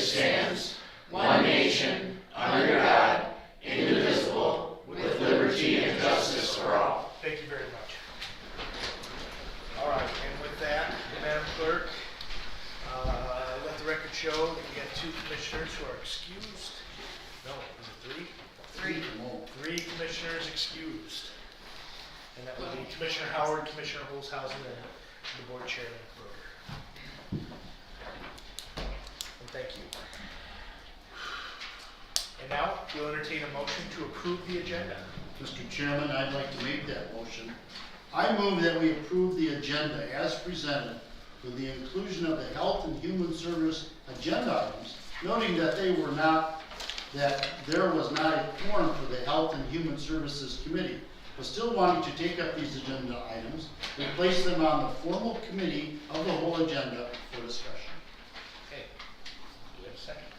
stands, one nation, under God, indivisible, with liberty and justice for all. Thank you very much. All right, and with that, Madam Clerk, let the record show that we have 2 commissioners who are excused. No, is it 3? 3. 3 commissioners excused. And that would be Commissioner Howard, Commissioner Holzhausen, and the board chairman, Broder. And thank you. And now, we'll entertain a motion to approve the agenda. Mr. Chairman, I'd like to make that motion. I move that we approve the agenda as presented with the inclusion of the Health and Human Service agenda items, noting that there was not a quorum for the Health and Human Services Committee, but still wanting to take up these agenda items and place them on the formal committee of the whole agenda for discussion. Okay. Do we have a second?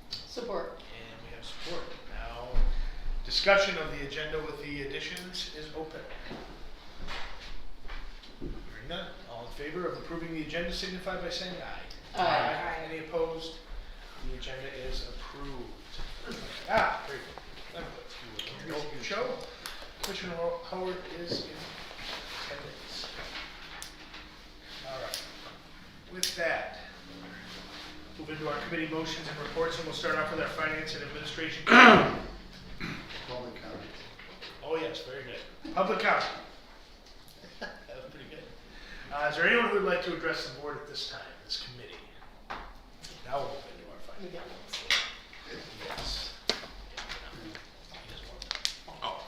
Support. And we have support. Now, discussion of the agenda with the additions is open. Hearing none. All in favor of approving the agenda signify by saying aye. Aye. Any opposed? The agenda is approved. Very good. Let me show. Commissioner Howard is in attendance. All right. With that, move into our committee motions and reports, and we'll start off with our finance and administration. Public comment. Oh yes, very good. Public comment. That was pretty good. Is there anyone who would like to address the board at this time, this committee? Now we'll move into our finance. Yes. Oh. All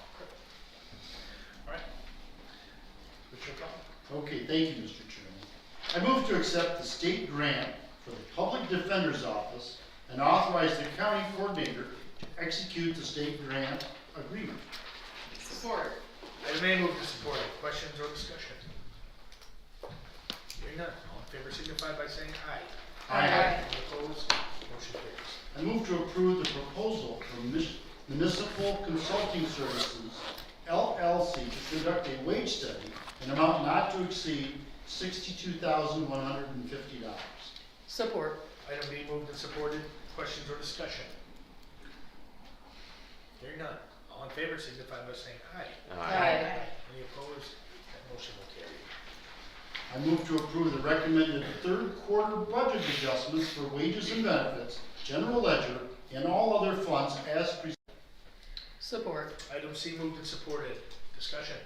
right. What's your call? Okay, thank you, Mr. Chairman. I move to accept the state grant for the Public Defender's Office and authorize the county coordinator to execute the state grant agreement. Support. Item A, move to support. Questions or discussion? Hearing none. All in favor signify by saying aye. Aye. Any opposed? Motion carries. I move to approve the proposal from Municipal Consulting Services, LLC, to conduct a wage study in amount not to exceed $62,150. Support. Item B, moved and supported. Questions or discussion? Hearing none. All in favor signify by saying aye. Aye. Any opposed? That motion will carry. I move to approve the recommended third quarter budget adjustments for wages and benefits, general ledger, and all other funds as presented. Support. Item C, moved and supported. Discussion?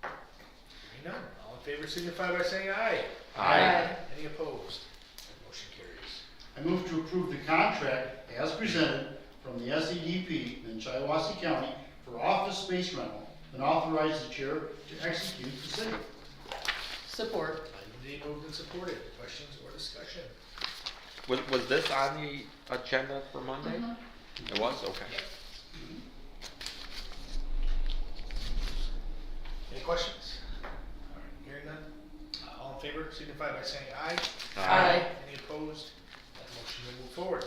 Hearing none. All in favor signify by saying aye. Aye. Any opposed? That motion carries. I move to approve the contract as presented from the SEDP in Shiawassee County for office space rental and authorize the chair to execute the same. Support. Item D, moved and supported. Questions or discussion? Was this on the agenda for Monday? It was? Okay. Any questions? All right, hearing none. All in favor signify by saying aye. Aye. Any opposed? That motion will move forward.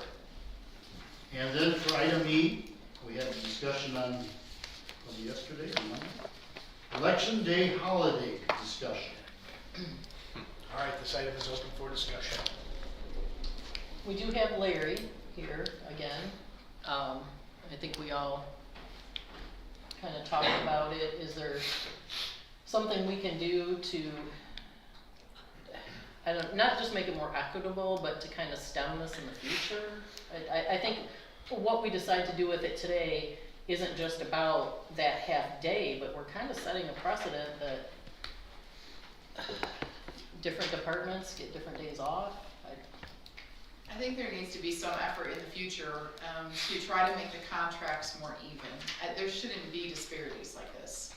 And then for item E, we had a discussion on, yesterday, or Monday? Election Day holiday discussion. All right, this item is open for discussion. We do have Larry here again. I think we all kind of talked about it. Is there something we can do to, not just make it more equitable, but to kind of stem this in the future? I think what we decide to do with it today isn't just about that half day, but we're kind of setting a precedent that different departments get different days off. I think there needs to be some effort in the future to try to make the contracts more even. There shouldn't be disparities like this.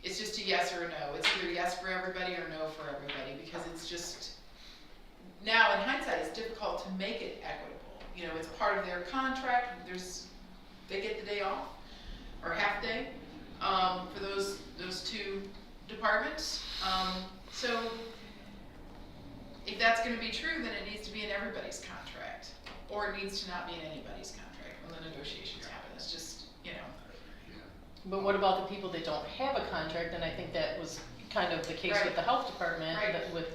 It's just a yes or a no. It's either yes for everybody or no for everybody, because it's just, now in hindsight, it's difficult to make it equitable. You know, it's part of their contract. They get the day off or half day for those 2 departments. So if that's going to be true, then it needs to be in everybody's contract, or it needs to not be in anybody's contract when the negotiations happen. It's just, you know. But what about the people that don't have a contract? And I think that was kind of the case Right. with the health department, Right. that with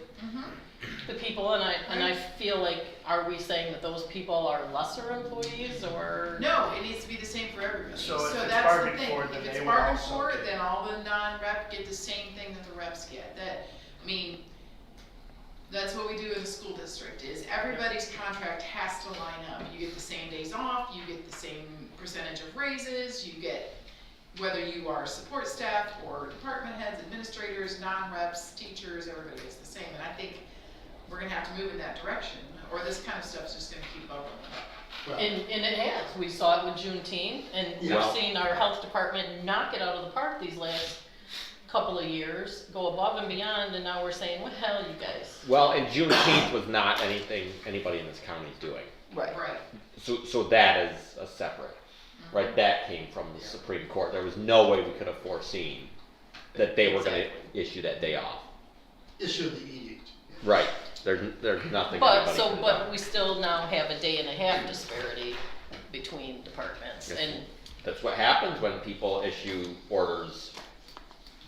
the people, and I feel like, are we saying that those people are lesser employees, or? No, it needs to be the same for everybody. So if it's that's the bargained thing. for, then If they it's would bargained also for, get- then all the non-rep get the same thing that the reps get. I mean, that's what we do in the school district, is everybody's contract has to line up. You get the same days off, you get the same percentage of raises, you get, whether you are support staff or department heads, administrators, non-reps, teachers, everybody gets the same. And I think we're gonna have to move in that direction, or this kind of stuff's just gonna keep bubbling up. Well, And it has, we saw it with Juneteenth, and we've Yeah. seen our health department knock it out of the park these last couple of years, go above and beyond, and now we're saying, well, hell, you guys. Well, and Juneteenth was not anything anybody in this county is doing. Right. Right. So that is a separate, right? That came from the Supreme Court. There was no way we could have foreseen that they were gonna issue that day off. issue the edict. Right. There's nothing. But, anybody so, could have but done. we still now have a day and a half disparity between departments, Yes. and, That's what happens when people issue orders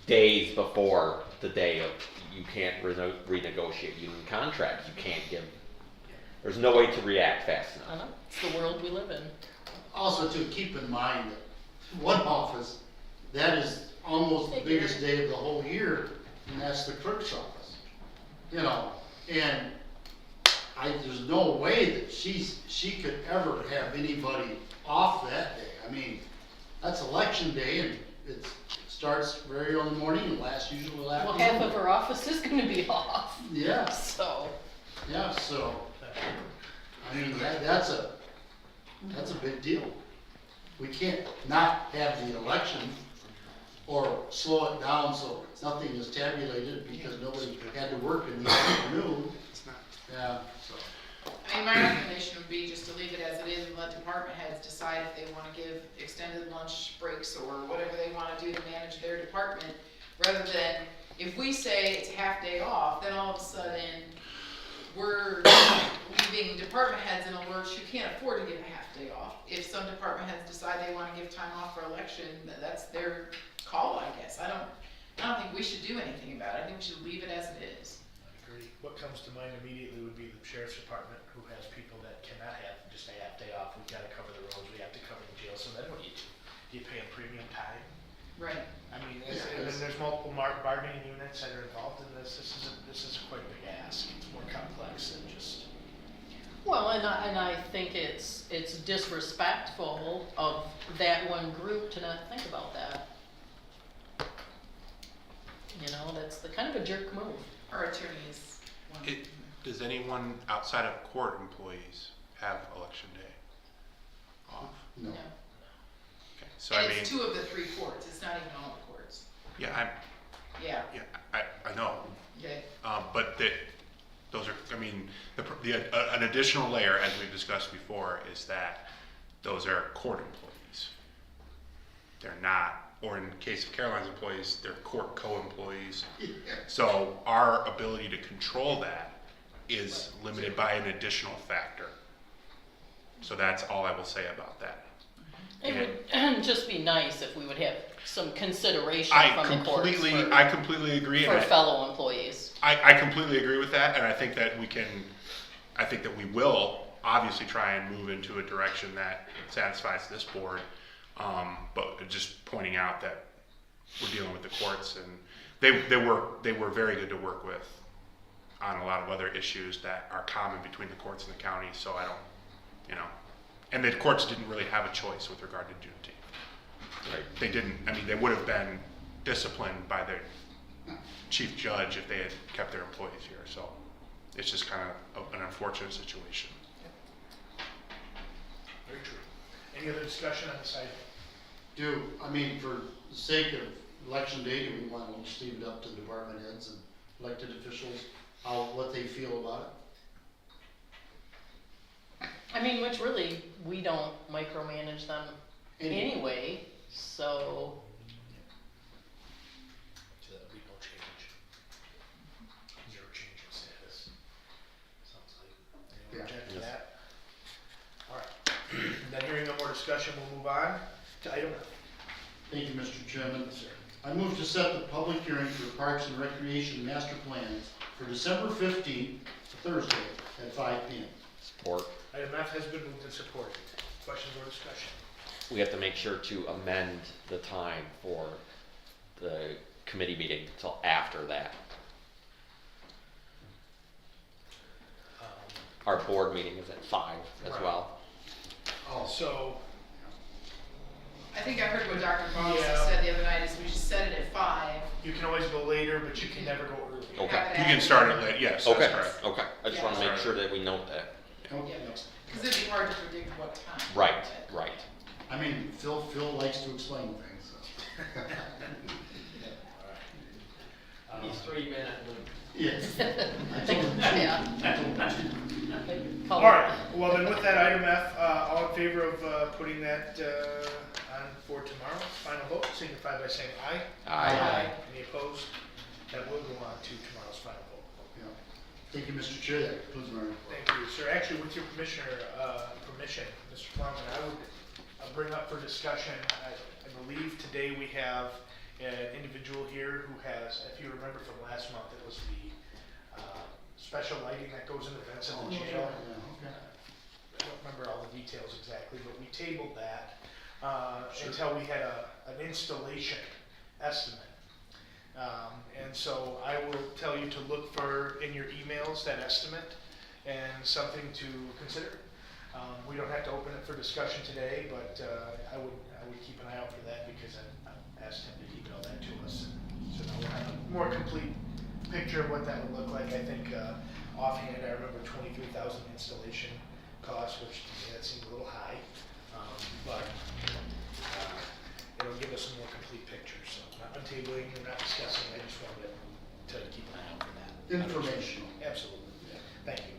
days before the day of, you can't renegotiate union contracts, you can't give, there's no way to react fast I enough. know, it's the world we live in. Also, to keep in mind that one office, that is almost the biggest day of the whole year, and that's the clerk's office. You know, and there's no way that she could ever have anybody off that day. I mean, that's election day, and it starts very early morning and lasts usually till Well, afternoon. half of our office is gonna be off, Yeah, so, yeah, so, I mean, that's a big deal. We can't not have the election or slow it down so nothing is tabulated because nobody had to work in the afternoon. Yeah, so, I mean, my recommendation would be just to leave it as it is and let department heads decide if they wanna give extended lunch breaks or whatever they wanna do to manage their department, rather than, if we say it's a half day off, then all of a sudden, we're leaving department heads in a lurch who can't afford to give a half day off. If some department heads decide they wanna give time off for election, that's their call, I guess. I don't think we should do anything about it. I think we should leave it as it is. Agree. What comes to mind immediately would be the sheriff's department, who has people that cannot have just a half day off. We've gotta cover the roads, we have to cover the jail, so then what do? Do you pay them premium time? Right. I mean, Yeah, and then there's multiple bargaining units that are involved in this. This is quite a big ask. It's more complex than just. well, and I think it's disrespectful of that one group to not think about that. You know, that's the kind of a jerk move. Our attorneys. Does anyone outside of court employees have election day off? no. Okay, so And I mean, it's 2 of the 3 courts, it's not even all the courts. yeah, Yeah, I know, okay. but those are, I mean, an additional layer, as we've discussed before, is that those are court employees. They're not, or in the case of Caroline's employees, they're court co-employees. So our ability to control that is limited by an additional factor. So that's all I will say about that. It would just be nice if we would have some consideration I from the courts completely agree, for and fellow employees. I completely agree with that, and I think that we will obviously try and move into a direction that satisfies this board. But just pointing out that we're dealing with the courts, and they were very good to work with on a lot of other issues that are common between the courts and the county. So I don't, and the courts didn't really have a choice with regard to Juneteenth. Right. They didn't. I mean, they would have been disciplined by their chief judge if they had kept their employees here. So it's just kind of an unfortunate situation. Very true. Any other discussion on this item? I mean, for the sake of election day, do we want to just leave it up to department heads and elected officials, what they feel about it? I mean, which really, we don't micromanage them anyway, so, So that'll be no change. Zero change in status. Sounds like. Anyone object to that? All right. Then hearing no more discussion, we'll move on to item. Thank you, Mr. Chairman. I move to set the public hearing for Parks and Recreation Master Plans for December 15th, Thursday, at 5 p.m. Support. Item F has been moved and supported. Questions or discussion? We have to make sure to amend the time for the committee meeting until after that. Our board meeting is at 5 as Right. well. Oh, So, I think I heard what Dr. Boss Yeah. said the other night, is we should set it at 5. you can always go later, but you can never go early. Okay. Have it You can at- start it late, yes, that's Okay, correct. okay. I just Yeah. want to make sure that we note that. okay. Because it'd be hard to predict what time. Right, right. I mean, Phil likes to explain things, so. He's 3 minute loop. Yes. Call All right, well then with that, item F, all in favor of putting that on for tomorrow, final vote, signify by saying aye. Aye. Any opposed? That will go on to tomorrow's final vote. Yeah. Thank you, Mr. Chair, that concludes my report. Thank you, sir. Actually, with your permission, Mr. Plummer, I would bring up for discussion, I believe today we have an individual here who has, if you remember from last month, it was the special lighting that goes in events in the jail. Yeah, okay. I don't remember all the details exactly, but we tabled that Sure. until we had an installation estimate. And so I will tell you to look for, in your emails, that estimate and something to consider. We don't have to open it for discussion today, but I would keep an eye out for that because I asked him to email that to us. So now we'll have a more complete picture of what that would look like. I think offhand, I remember 23,000 installation cost, which to me that seemed a little high. But it'll give us a more complete picture. So not untabling, we're not discussing, I just wanted to keep an eye out for that. Informational. Absolutely, yeah. Thank you.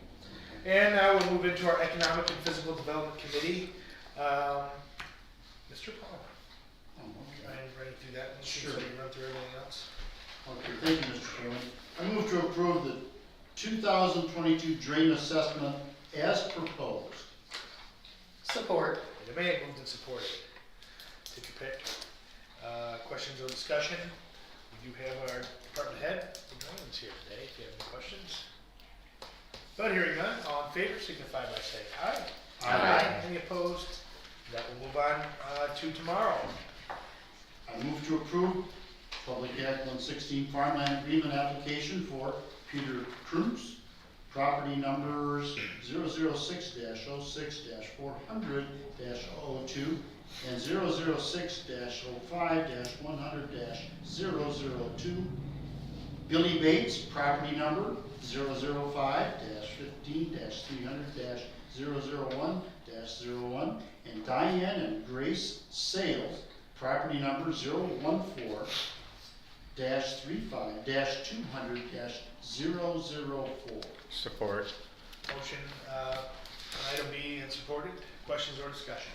And now we'll move into our Economic and Physical Development Committee. Mr. Palmer, Oh, okay. mind running through that one? Sure. So we run through everything else? Okay, thank you, Mr. Chairman. I move to approve the 2022 drain assessment as proposed. Support. Item A, moved and supported. Take your pick. Questions or discussion? We do have our department head, the Nolan's here today, if you have any questions. But hearing none, all in favor signify by saying aye. Aye. Any opposed? That will move on to tomorrow. I move to approve Public Act 116 farmland agreement application for Peter Cruz, property numbers 006-06-400-002 and 006-05-100-002. Billy Bates, property number 005-15-300-001-01, and Diane and Grace Sales, property number 014-35-200-004. Support. Motion on item B and supported. Questions or discussion?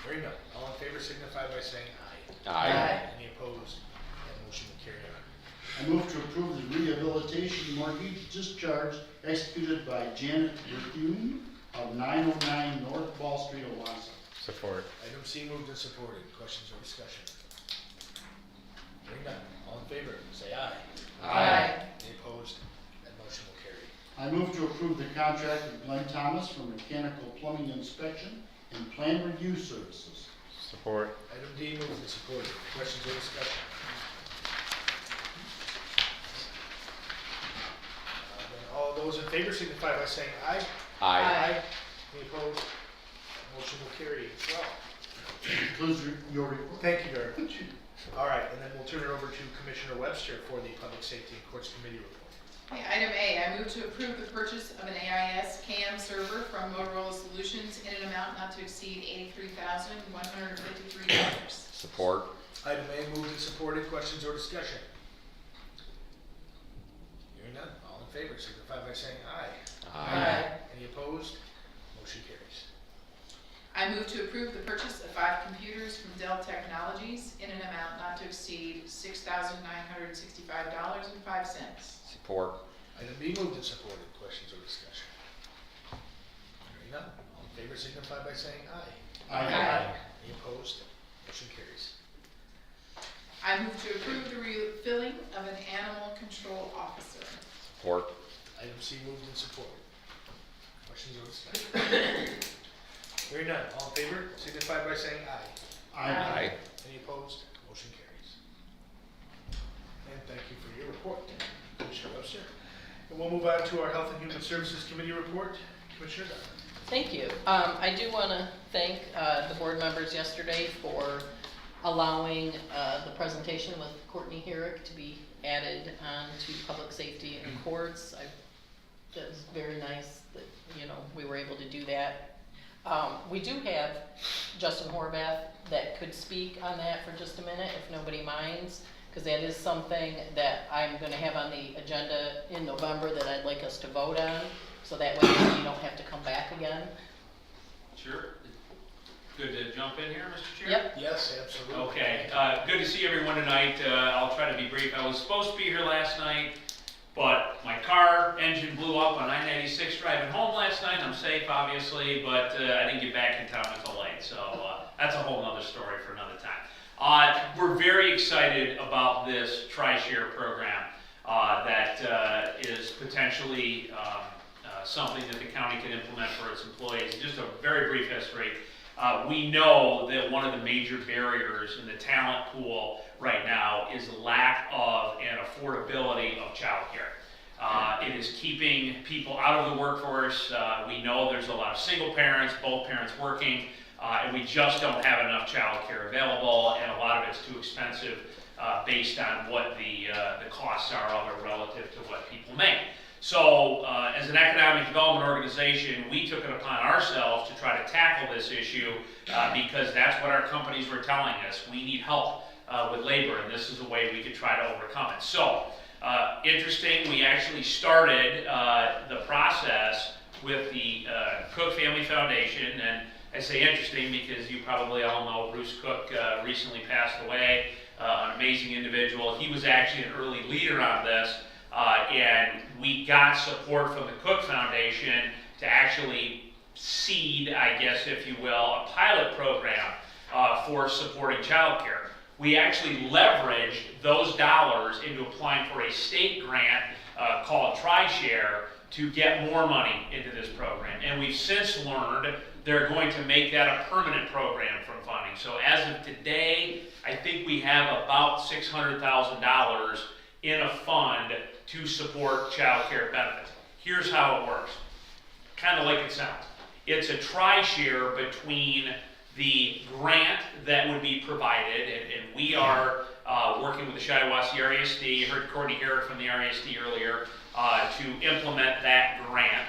Hearing none. All in favor signify by saying aye. Aye. Any opposed? That motion will carry on. I move to approve the rehabilitation mortgage discharge executed by Janet Bethune of 909 North Ball Street, Owasso. Support. Item C moved and supported. Questions or discussion? Hearing none. All in favor, say aye. Aye. Any opposed? That motion will carry. I move to approve the contract with Glenn Thomas for mechanical plumbing inspection and plan review services. Support. Item D moved and supported. Questions or discussion? Then all those in favor signify by saying aye. Aye. Any opposed? That motion will carry as well. Concludes your report. Thank you very much. All right, and then we'll turn it over to Commissioner Webster for the Public Safety and Courts Committee report. Okay, item A, I move to approve the purchase of an AIS CAM server from Motorola Solutions in an amount not to exceed $83,153. Support. Item A moved and supported. Questions or discussion? Hearing none. All in favor signify by saying aye. Any opposed? Motion carries. I move to approve the purchase of 5 computers from Dell Technologies in an amount not to exceed $6,965.05. Support. Item B moved and supported. Questions or discussion? Hearing none. All in favor signify by saying aye. Any opposed? Motion carries. I move to approve the refilling of an animal control officer Support. Item C moved and supported. Questions or discussion? Hearing none, all in favor, signify by saying aye. Aye. Any opposed? Motion carries. And thank you for your report, Commissioner Webster. And we'll move on to our Health and Human Services Committee report. Commissioner Donovan. Thank you. I do want to thank the board members yesterday for allowing the presentation with Courtney Herrick to be added on to public safety and courts. That was very nice that, you know, we were able to do that. We do have Justin Horvath that could speak on that for just a minute, if nobody minds, because that is something that I'm going to have on the agenda in November that I'd like us to vote on, so that way you don't have to come back again. Sure. Good to jump in here, Mr. Chair? Yep. Yes, absolutely. Okay, good to see everyone tonight. I'll try to be brief. I was supposed to be here last night, but my car engine blew up on I-96 driving home last night. I'm safe, obviously, but I didn't get back in town until late, so that's a whole nother story for another time. We're very excited about this Tri-Share program that is potentially something that the county can implement for its employees. Just a very brief history. We know that one of the major barriers in the talent pool right now is the lack of and affordability of childcare. It is keeping people out of the workforce. We know there's a lot of single parents, both parents working, and we just don't have enough childcare available, and a lot of it's too expensive based on what the costs are of it relative to what people make. So, as an economic development organization, we took it upon ourselves to try to tackle this issue because that's what our companies were telling us. We need help with labor, and this is a way we could try to overcome it. So, interesting, we actually started the process with the Cook Family Foundation, and I say interesting because you probably all know Bruce Cook recently passed away, an amazing individual. He was actually an early leader on this. And we got support from the Cook Foundation to actually seed, I guess, if you will, a pilot program for supporting childcare. We actually leveraged those dollars into applying for a state grant called Tri-Share to get more money into this program. And we've since learned they're going to make that a permanent program from funding. So as of today, I think we have about $600,000 in a fund to support child care benefits. Here's how it works, kind of like it sounds. It's a tri-share between the grant that would be provided, and we are working with the Shiawassee RESD. You heard Courtney Herrick from the RESD earlier to implement that grant.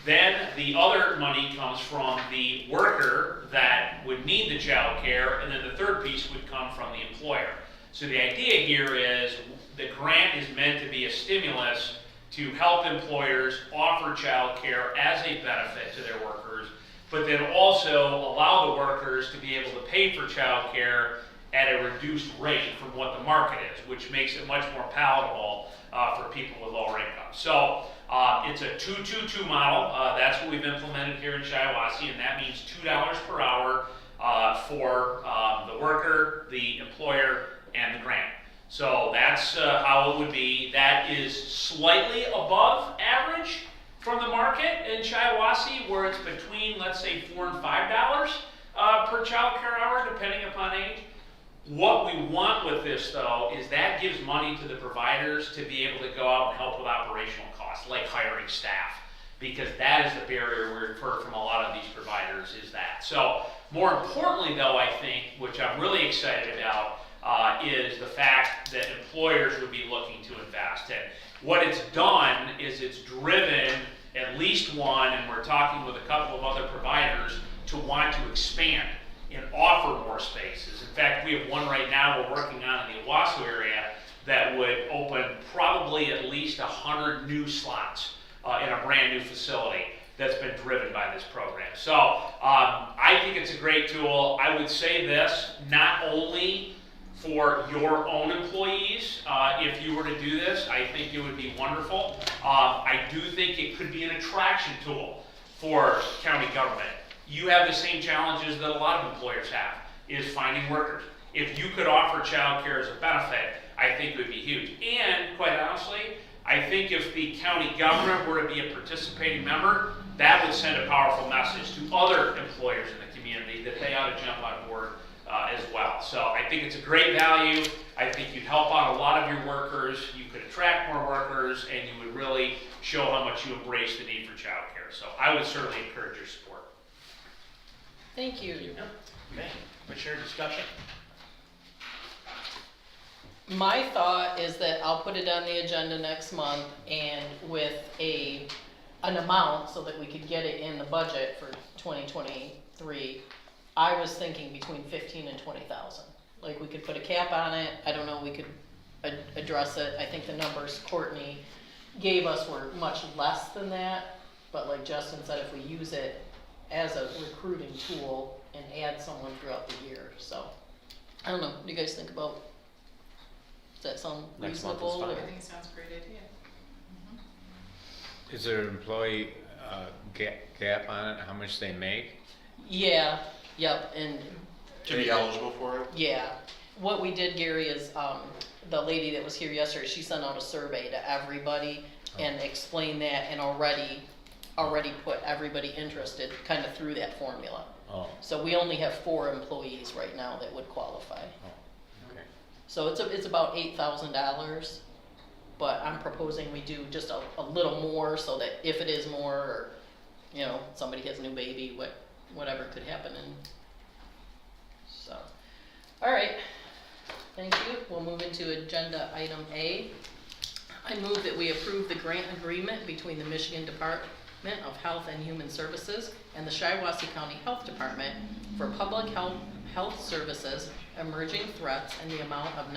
Then the other money comes from the worker that would need the child care, and then the third piece would come from the employer. So the idea here is the grant is meant to be a stimulus to help employers offer child care as a benefit to their workers, but then also allow the workers to be able to pay for child care at a reduced rate from what the market is, which makes it much more palatable for people with lower income. So it's a 2-2-2 model. That's what we've implemented here in Shiawassee, and that means $2 per hour for the worker, the employer, and the grant. So that's how it would be. That is slightly above average from the market in Shiawassee, where it's between, let's say, $4 and $5 per child care hour, depending upon age. What we want with this, though, is that gives money to the providers to be able to go out and help with operational costs, like hiring staff, because that is the barrier we've heard from a lot of these providers, is that. So, more importantly, though, I think, which I'm really excited about, is the fact that employers would be looking to invest in. What it's done is it's driven at least one, and we're talking with a couple of other providers, to want to expand and offer more spaces. In fact, we have one right now we're working on in the Owasso area that would open probably at least 100 new slots in a brand new facility that's been driven by this program. So I think it's a great tool. I would say this, not only for your own employees, if you were to do this, I think it would be wonderful. I do think it could be an attraction tool for county government. You have the same challenges that a lot of employers have, is finding workers. If you could offer child care as a benefit, I think it would be huge. And quite honestly, I think if the county government were to be a participating member, that would send a powerful message to other employers in the community that they ought to jump on board as well. So I think it's a great value. I think you'd help out a lot of your workers. You could attract more workers, and you would really show how much you embrace the need for childcare. So I would certainly encourage your support. Thank you. Okay, Commissioner discussion? My thought is that I'll put it on the agenda next month and with an amount so that we could get it in the budget for 2023. I was thinking between 15 and 20,000. Like we could put a cap on it. I don't know, we could address it. I think the numbers Courtney gave us were much less than that. But like Justin said, if we use it as a recruiting tool and add someone throughout the year. So I don't know, what do you guys think about? Does that sound Next month is reasonable? fine. or- I think it sounds a great idea. Is there an employee cap on it, how much they make? Yeah, yep, and To be eligible for it? yeah. What we did, Gary, is the lady that was here yesterday, she sent out a survey to everybody and explained that and already put everybody interested kind of through that formula. Oh, So we only have 4 employees right now that would qualify. okay. So it's about $8,000, but I'm proposing we do just a little more so that if it is more, or, you know, somebody has a new baby, whatever could happen, and so. All right, thank you. We'll move into agenda item A. I move that we approve the grant agreement between the Michigan Department of Health and Human Services and the Shiawassee County Health Department for public health services, emerging threats, in the amount of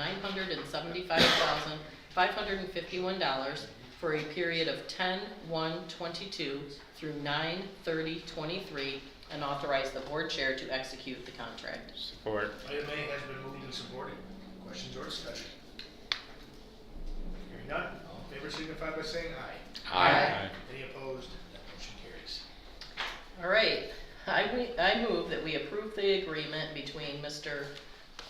$975,551 for a period of 10/1/22 through 9/30/23, and authorize the board chair to execute the contract. Support. Item A has been moved and supported. Questions or discussion? Hearing none, all in favor signify by saying aye. Aye. Any opposed? That motion carries. All right, I move that we approve the agreement between Mr.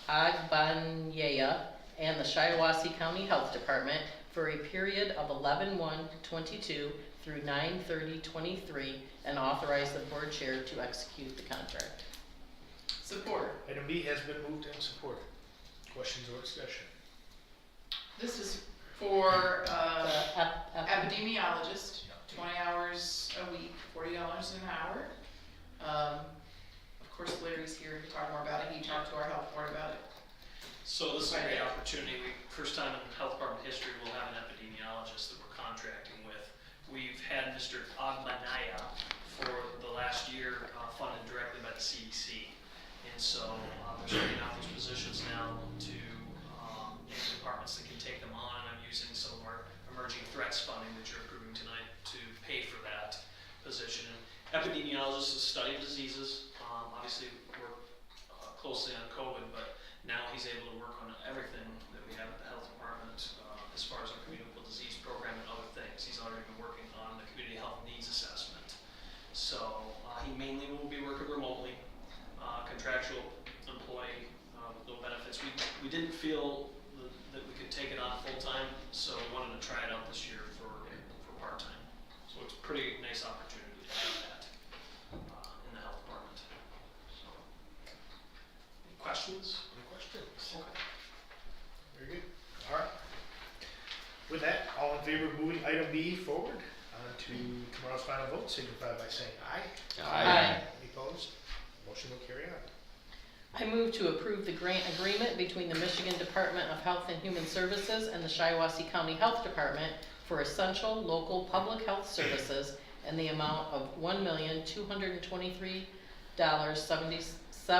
Agbanyaya and the Shiawassee County Health Department for a period of 11/1/22 through 9/30/23, and authorize the board chair to execute the contract. Support. Item B has been moved and supported. Questions or discussion? This is for, The epidemiologist, 20 hours a week, $40 an hour. Of course, Larry's here to talk more about it. He talked to our health board about it. So this is a great opportunity. First time in health department history, we'll have an epidemiologist that we're contracting with. We've had Mr. Agbanaya for the last year funded directly by the CDC. And so they're starting out those positions now to departments that can take them on. And I'm using some of our emerging threats funding that you're approving tonight to pay for that position. And epidemiologists study diseases. Obviously, work closely on COVID, but now he's able to work on everything that we have at the health department as far as our communicable disease program and other things. He's already been working on the community health needs assessment. So he mainly will be working remotely, contractual employee, no benefits. We didn't feel that we could take it on full time, so we wanted to try it out this year for part time. So it's a pretty nice opportunity to have that in the health department. So, any questions? Any questions? Okay. Very good. All right. With that, all in favor of moving item B forward to tomorrow's final vote, signify by saying aye. Aye. Any opposed? Motion will carry on. I move to approve the grant agreement between the Michigan Department of Health and Human Services and the Shiawassee County Health Department for essential local public health services in the amount of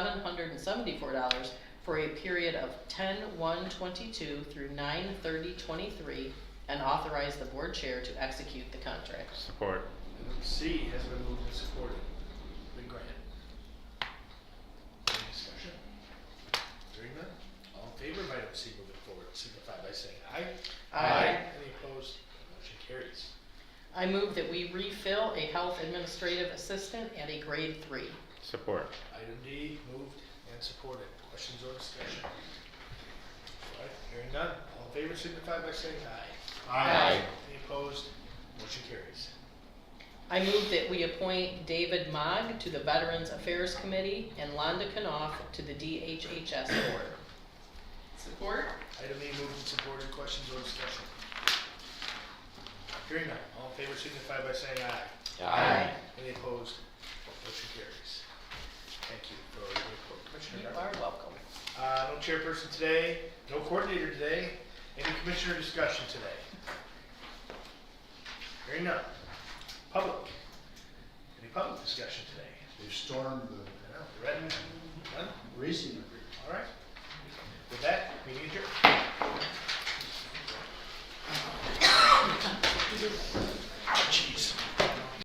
$1,223,774 for a period of 10/1/22 through 9/30/23, and authorize the board chair to execute the contract. Support. Item C has been moved and supported. The grant. Any discussion? Hearing none, all in favor of item C moving forward, signify by saying aye. Any opposed? Motion carries. I move that we refill a health administrative assistant at a grade 3. Support. Item D, moved and supported. Questions or discussion? All right, hearing none, all in favor signify by saying aye. Aye. Any opposed? Motion carries. I move that we appoint David Mogg to the Veterans Affairs Committee and Londa Knopf to the DHHS Board. Support? Item E moved and supported. Questions or discussion? Hearing none. All in favor signify by saying aye. Any opposed? Motion carries. Thank you for your report, Commissioner You Garber. are welcome. No chairperson today, no coordinator today. Any commissioner discussion today? Hearing none. Public. Any public discussion today? They stormed the I know, None? racing agreement. All right.